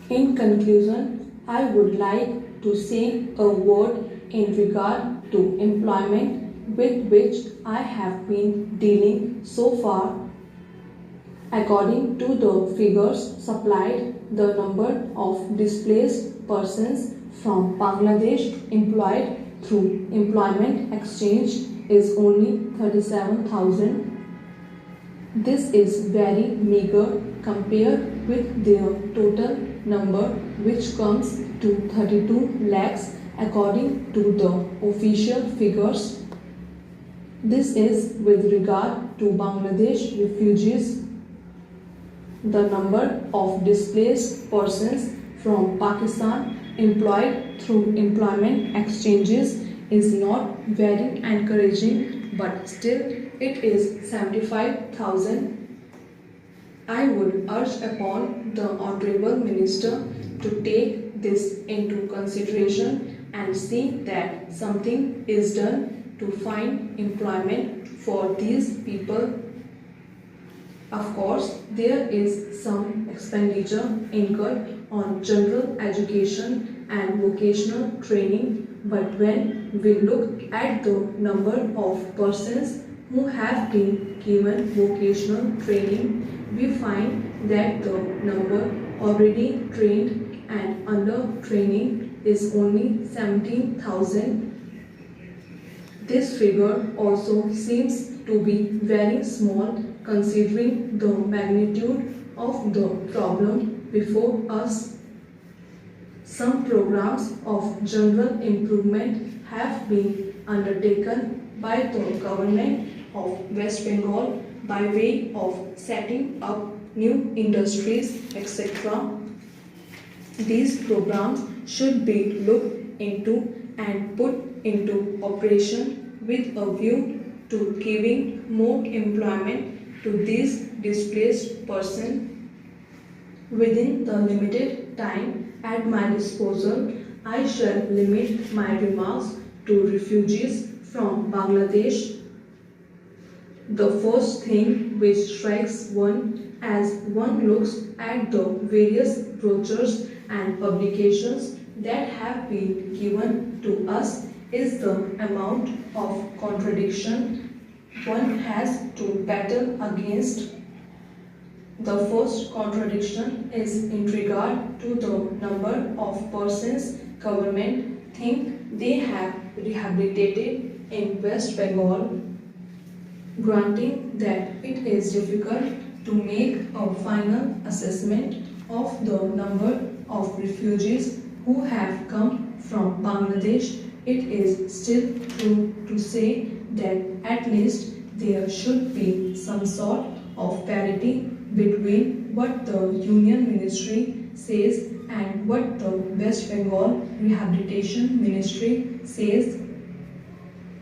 In conclusion, I would like to say a word in regard to employment with which I have been dealing so far. According to the figures supplied, the number of displaced persons from Bangladesh employed through employment exchange is only 37,000. This is very meager compared with their total number, which comes to 32 lakhs according to the official figures. This is with regard to Bangladesh refugees. The number of displaced persons from Pakistan employed through employment exchanges is not very encouraging, but still it is 75,000. I would urge upon the Honorable Minister to take this into consideration and see that something is done to find employment for these people. Of course, there is some expenditure incurred on general education and vocational training, but when we look at the number of persons who have been given vocational training, we find that the number already trained and under training is only 17,000. This figure also seems to be very small considering the magnitude of the problem before us. Some programs of general improvement have been undertaken by the government of West Bengal by way of setting up new industries, etc. These programs should be looked into and put into operation with a view to giving more employment to these displaced persons. Within the limited time at my disposal, I shall limit my remarks to refugees from Bangladesh. The first thing which strikes one as one looks at the various brochures and publications that have been given to us is the amount of contradiction one has to battle against. The first contradiction is in regard to the number of persons government think they have rehabilitated in West Bengal. Granting that it is difficult to make a final assessment of the number of refugees who have come from Bangladesh, it is still true to say that at least there should be some sort of parity between what the Union Ministry says and what the West Bengal Rehabilitation Ministry says.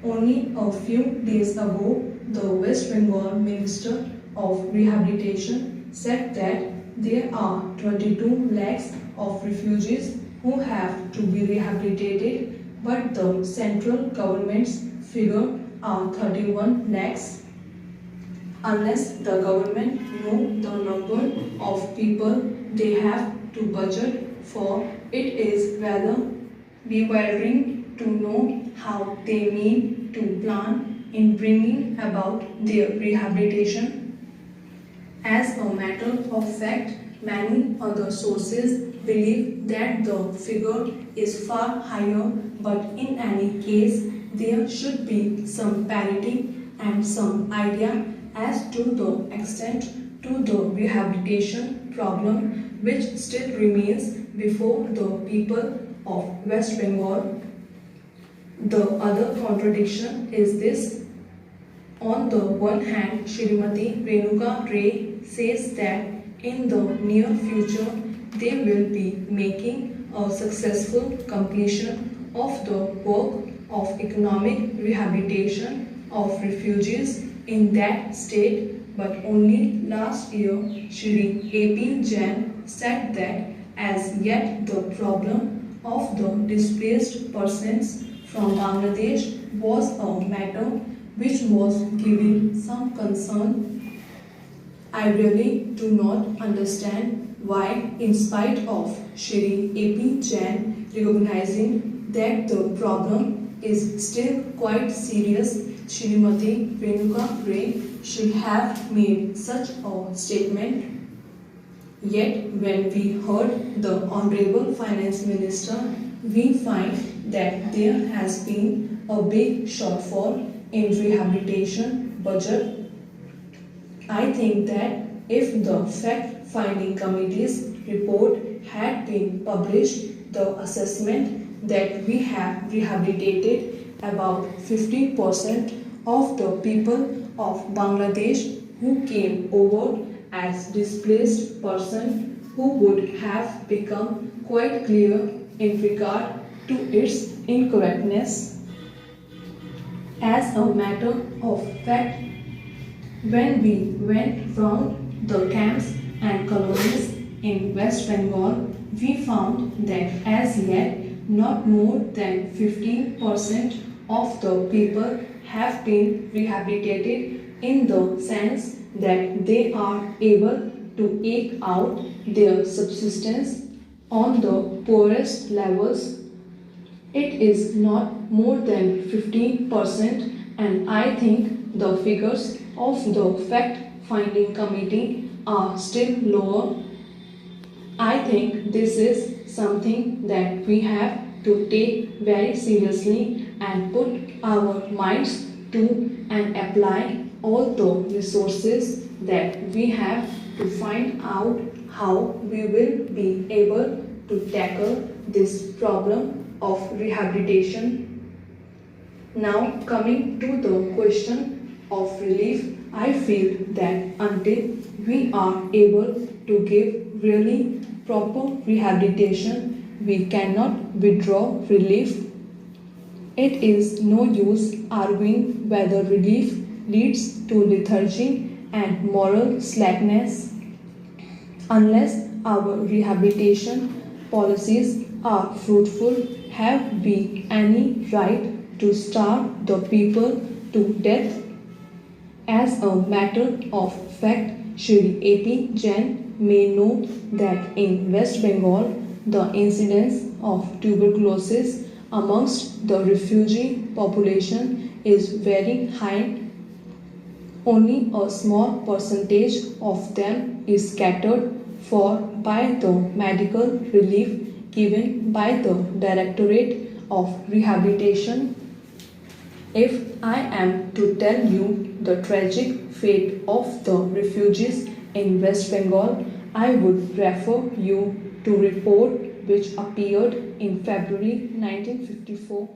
Only a few days ago, the West Bengal Minister of Rehabilitation said that there are 22 lakhs of refugees who have to be rehabilitated, but the central government's figure are 31 lakhs. Unless the government know the number of people they have to budget for, it is rather bewildering to know how they mean to plan in bringing about their rehabilitation. As a matter of fact, many other sources believe that the figure is far higher, but in any case, there should be some parity and some idea as to the extent to the rehabilitation problem which still remains before the people of West Bengal. The other contradiction is this. On the one hand, Shrimati Renuka Ray says that in the near future they will be making a successful completion of the work of economic rehabilitation of refugees in that state, but only last year Shri A.P. Jain said that as yet the problem of the displaced persons from Bangladesh was a matter which was giving some concern. I really do not understand why, in spite of Shri A.P. Jain recognizing that the problem is still quite serious, Shrimati Renuka Ray should have made such a statement. Yet, when we heard the Honorable Finance Minister, we find that there has been a big shortfall in rehabilitation budget. I think that if the fact-finding committee's report had been published, the assessment that we have rehabilitated about 50% of the people of Bangladesh who came over as displaced person who would have become quite clear in regard to its incorrectness. As a matter of fact, when we went round the camps and colonies in West Bengal, we found that as yet not more than 15% of the people have been rehabilitated in the sense that they are able to eke out their subsistence on the poorest levels. It is not more than 15%, and I think the figures of the fact-finding committee are still lower. I think this is something that we have to take very seriously and put our minds to and apply all the resources that we have to find out how we will be able to tackle this problem of rehabilitation. Now coming to the question of relief, I feel that until we are able to give really proper rehabilitation, we cannot withdraw relief. It is no use arguing whether relief leads to lethargy and moral slackness. Unless our rehabilitation policies are fruitful, have we any right to starve the people to death? As a matter of fact, Shri A.P. Jain may know that in West Bengal, the incidence of tuberculosis amongst the refugee population is very high. Only a small percentage of them is catered for by the medical relief given by the Directorate of Rehabilitation. If I am to tell you the tragic fate of the refugees in West Bengal, I would refer you to a report which appeared in February 1954